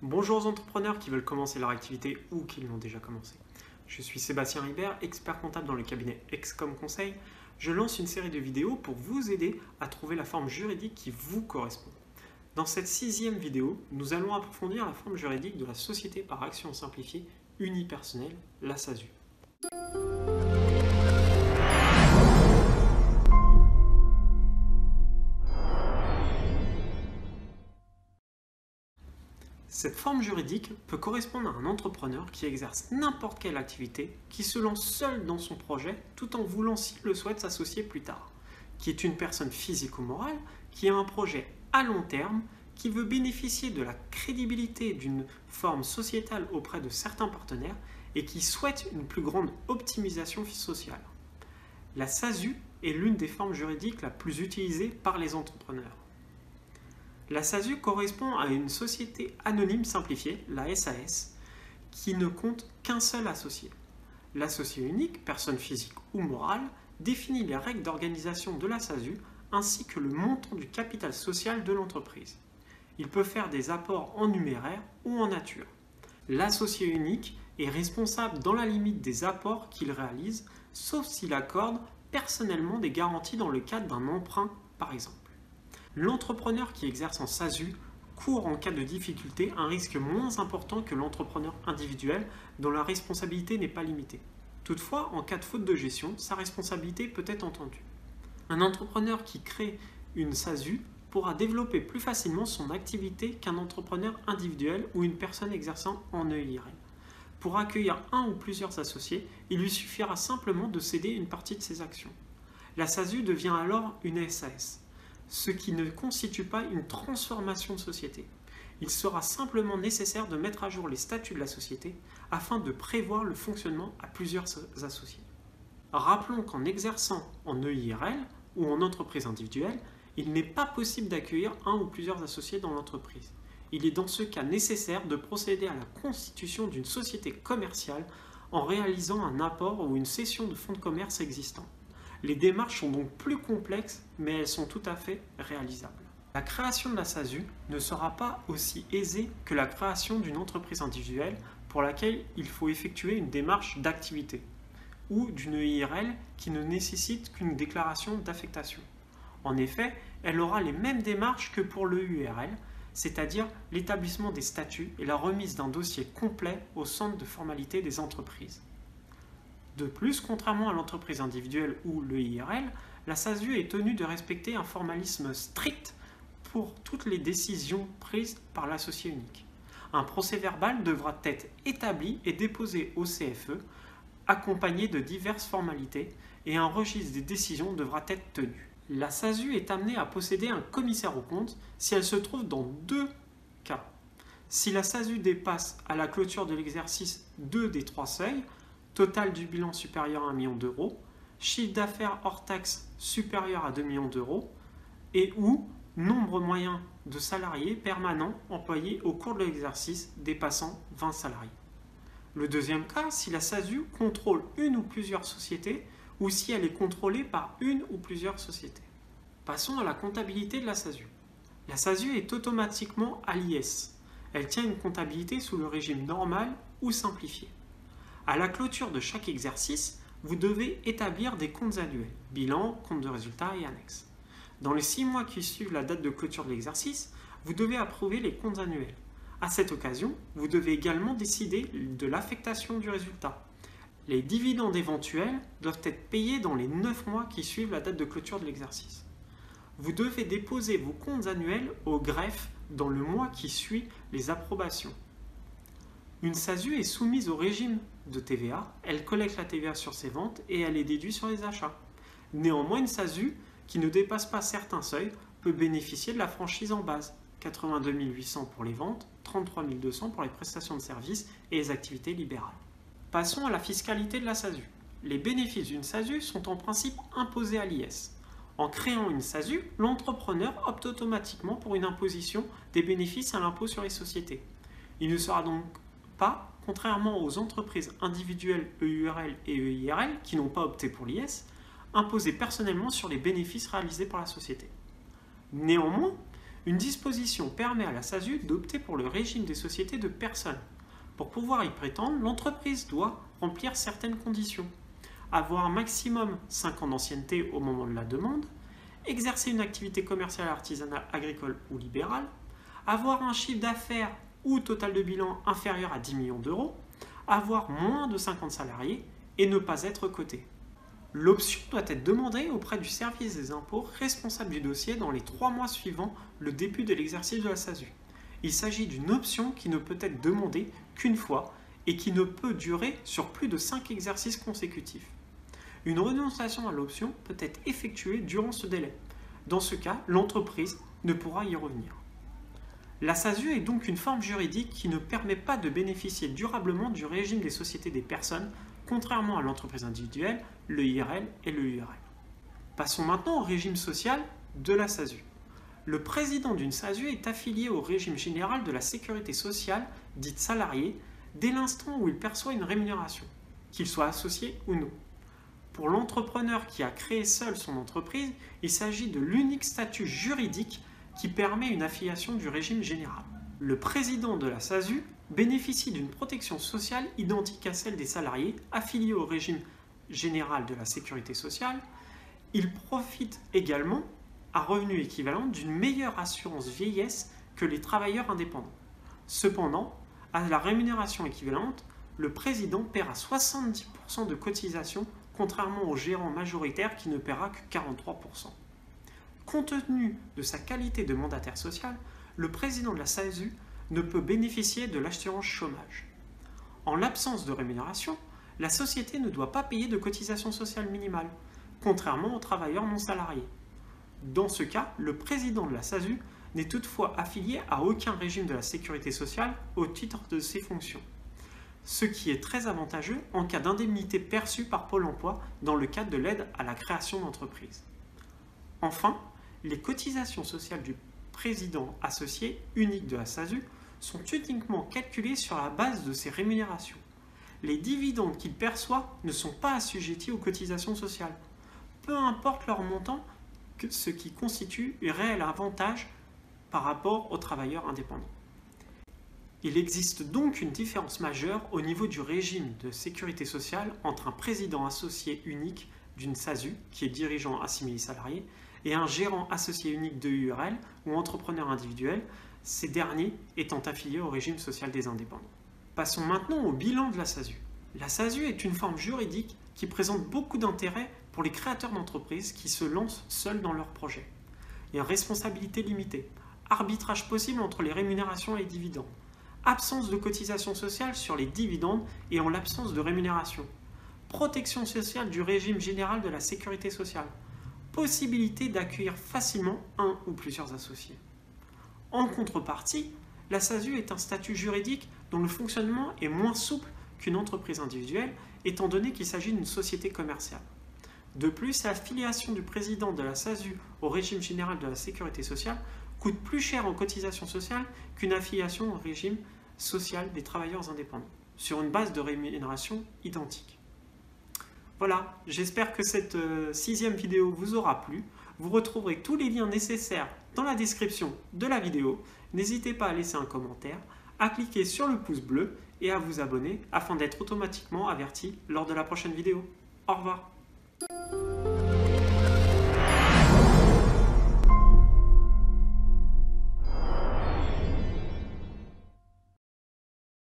Bonjour aux entrepreneurs qui veulent commencer leur activité ou qui l'ont déjà commencé. Je suis Sébastien Ribert, expert comptable dans le cabinet Excom Conseil. Je lance une série de vidéos pour vous aider à trouver la forme juridique qui vous correspond. Dans cette 6e vidéo, nous allons approfondir la forme juridique de la société par action simplifiée unipersonnelle, la SASU. Cette forme juridique peut correspondre à un entrepreneur qui exerce n'importe quelle activité, qui se lance seul dans son projet tout en voulant, s'il le souhaite, s'associer plus tard, qui est une personne physique ou morale, qui a un projet à long terme, qui veut bénéficier de la crédibilité d'une forme sociétale auprès de certains partenaires et qui souhaite une plus grande optimisation sociale. La SASU est l'une des formes juridiques la plus utilisée par les entrepreneurs. La SASU correspond à une société anonyme simplifiée, la SAS, qui ne compte qu'un seul associé. L'associé unique, personne physique ou morale, définit les règles d'organisation de la SASU ainsi que le montant du capital social de l'entreprise. Il peut faire des apports en numéraire ou en nature. L'associé unique est responsable dans la limite des apports qu'il réalise, sauf s'il accorde personnellement des garanties dans le cadre d'un emprunt, par exemple. L'entrepreneur qui exerce en SASU court en cas de difficulté un risque moins important que l'entrepreneur individuel dont la responsabilité n'est pas limitée. Toutefois, en cas de faute de gestion, sa responsabilité peut être entendue. Un entrepreneur qui crée une SASU pourra développer plus facilement son activité qu'un entrepreneur individuel ou une personne exerçant en EIRL. Pour accueillir un ou plusieurs associés, il lui suffira simplement de céder une partie de ses actions. La SASU devient alors une SAS. Ce qui ne constitue pas une transformation de société. Il sera simplement nécessaire de mettre à jour les statuts de la société afin de prévoir le fonctionnement à plusieurs associés. Rappelons qu'en exerçant en EIRL ou en entreprise individuelle, il n'est pas possible d'accueillir un ou plusieurs associés dans l'entreprise. Il est dans ce cas nécessaire de procéder à la constitution d'une société commerciale en réalisant un apport ou une cession de fonds de commerce existants. Les démarches sont donc plus complexes, mais elles sont tout à fait réalisables. La création de la SASU ne sera pas aussi aisée que la création d'une entreprise individuelle pour laquelle il faut effectuer une démarche d'activité ou d'une EIRL qui ne nécessite qu'une déclaration d'affectation. En effet, elle aura les mêmes démarches que pour l'EURL, c'est-à-dire l'établissement des statuts et la remise d'un dossier complet au centre de formalité des entreprises. De plus, contrairement à l'entreprise individuelle ou l'EIRL, la SASU est tenue de respecter un formalisme strict pour toutes les décisions prises par l'associé unique. Un procès-verbal devra être établi et déposé au CFE, accompagné de diverses formalités, et un registre des décisions devra être tenu. La SASU est amenée à posséder un commissaire aux comptes si elle se trouve dans deux cas. Si la SASU dépasse à la clôture de l'exercice 2 des 3 seuils, total du bilan supérieur à 1 million d'euros, chiffre d'affaires hors taxe supérieur à 2 millions d'euros et ou nombre moyen de salariés permanents employés au cours de l'exercice dépassant 20 salariés. Le deuxième cas, si la SASU contrôle une ou plusieurs sociétés ou si elle est contrôlée par une ou plusieurs sociétés. Passons à la comptabilité de la SASU. La SASU est automatiquement à l'IS. Elle tient une comptabilité sous le régime normal ou simplifié. À la clôture de chaque exercice, vous devez établir des comptes annuels, bilan, compte de résultats et annexes. Dans les 6 mois qui suivent la date de clôture de l'exercice, vous devez approuver les comptes annuels. À cette occasion, vous devez également décider de l'affectation du résultat. Les dividendes éventuels doivent être payés dans les 9 mois qui suivent la date de clôture de l'exercice. Vous devez déposer vos comptes annuels au greffe dans le mois qui suit les approbations. Une SASU est soumise au régime de TVA, elle collecte la TVA sur ses ventes et elle est déduite sur les achats. Néanmoins, une SASU qui ne dépasse pas certains seuils peut bénéficier de la franchise en base, 82 800 pour les ventes, 33 200 pour les prestations de services et les activités libérales. Passons à la fiscalité de la SASU. Les bénéfices d'une SASU sont en principe imposés à l'IS. En créant une SASU, l'entrepreneur opte automatiquement pour une imposition des bénéfices à l'impôt sur les sociétés. Il ne sera donc pas, contrairement aux entreprises individuelles EURL et EIRL qui n'ont pas opté pour l'IS, imposé personnellement sur les bénéfices réalisés par la société. Néanmoins, Une disposition permet à la SASU d'opter pour le régime des sociétés de personnes. Pour pouvoir y prétendre, l'entreprise doit remplir certaines conditions. Avoir maximum 5 ans d'ancienneté au moment de la demande, exercer une activité commerciale, artisanale, agricole ou libérale, avoir un chiffre d'affaires ou total de bilan inférieur à 10 millions d'euros, avoir moins de 50 salariés et ne pas être coté. L'option doit être demandée auprès du service des impôts responsable du dossier dans les 3 mois suivant le début de l'exercice de la SASU. Il s'agit d'une option qui ne peut être demandée qu'une fois et qui ne peut durer sur plus de 5 exercices consécutifs. Une renonciation à l'option peut être effectuée durant ce délai. Dans ce cas, l'entreprise ne pourra y revenir. La SASU est donc une forme juridique qui ne permet pas de bénéficier durablement du régime des sociétés des personnes, contrairement à l'entreprise individuelle, le IRL et le URL. Passons maintenant au régime social de la SASU. Le président d'une SASU est affilié au régime général de la sécurité sociale, dite salarié, dès l'instant où il perçoit une rémunération, qu'il soit associé ou non. Pour l'entrepreneur qui a créé seul son entreprise, il s'agit de l'unique statut juridique qui permet une affiliation du régime général. Le président de la SASU bénéficie d'une protection sociale identique à celle des salariés affiliés au régime général de la sécurité sociale. Il profite également, à revenu équivalent, d'une meilleure assurance vieillesse que les travailleurs indépendants. Cependant, à la rémunération équivalente, le président paiera 70% de cotisation, contrairement au gérant majoritaire qui ne paiera que 43%. Compte tenu de sa qualité de mandataire social, le président de la SASU ne peut bénéficier de l'assurance chômage. En l'absence de rémunération, la société ne doit pas payer de cotisation sociale minimale, contrairement aux travailleurs non salariés. Dans ce cas, le président de la SASU n'est toutefois affilié à aucun régime de la sécurité sociale au titre de ses fonctions, ce qui est très avantageux en cas d'indemnité perçue par Pôle emploi dans le cadre de l'aide à la création d'entreprise. Enfin, les cotisations sociales du président associé unique de la SASU sont uniquement calculées sur la base de ses rémunérations. Les dividendes qu'il perçoit ne sont pas assujettis aux cotisations sociales, peu importe leur montant, ce qui constitue un réel avantage par rapport aux travailleurs indépendants. Il existe donc une différence majeure au niveau du régime de sécurité sociale entre un président associé unique d'une SASU, qui est dirigeant à 6 000 salariés, et un gérant associé unique de URL ou entrepreneur individuel, ces derniers étant affiliés au régime social des indépendants. Passons maintenant au bilan de la SASU. La SASU est une forme juridique qui présente beaucoup d'intérêt pour les créateurs d'entreprises qui se lancent seuls dans leurs projets. Il y a responsabilité limitée, arbitrage possible entre les rémunérations et les dividendes, absence de cotisation sociale sur les dividendes et en l'absence de rémunération, protection sociale du régime général de la sécurité sociale, possibilité d'accueillir facilement un ou plusieurs associés. En contrepartie, la SASU est un statut juridique dont le fonctionnement est moins souple qu'une entreprise individuelle, étant donné qu'il s'agit d'une société commerciale. De plus, l'affiliation du président de la SASU au régime général de la sécurité sociale coûte plus cher en cotisation sociale qu'une affiliation au régime social des travailleurs indépendants, sur une base de rémunération identique. Voilà, j'espère que cette 6e vidéo vous aura plu. Vous retrouverez tous les liens nécessaires dans la description de la vidéo. N'hésitez pas à laisser un commentaire, à cliquer sur le pouce bleu et à vous abonner afin d'être automatiquement averti lors de la prochaine vidéo. Au revoir.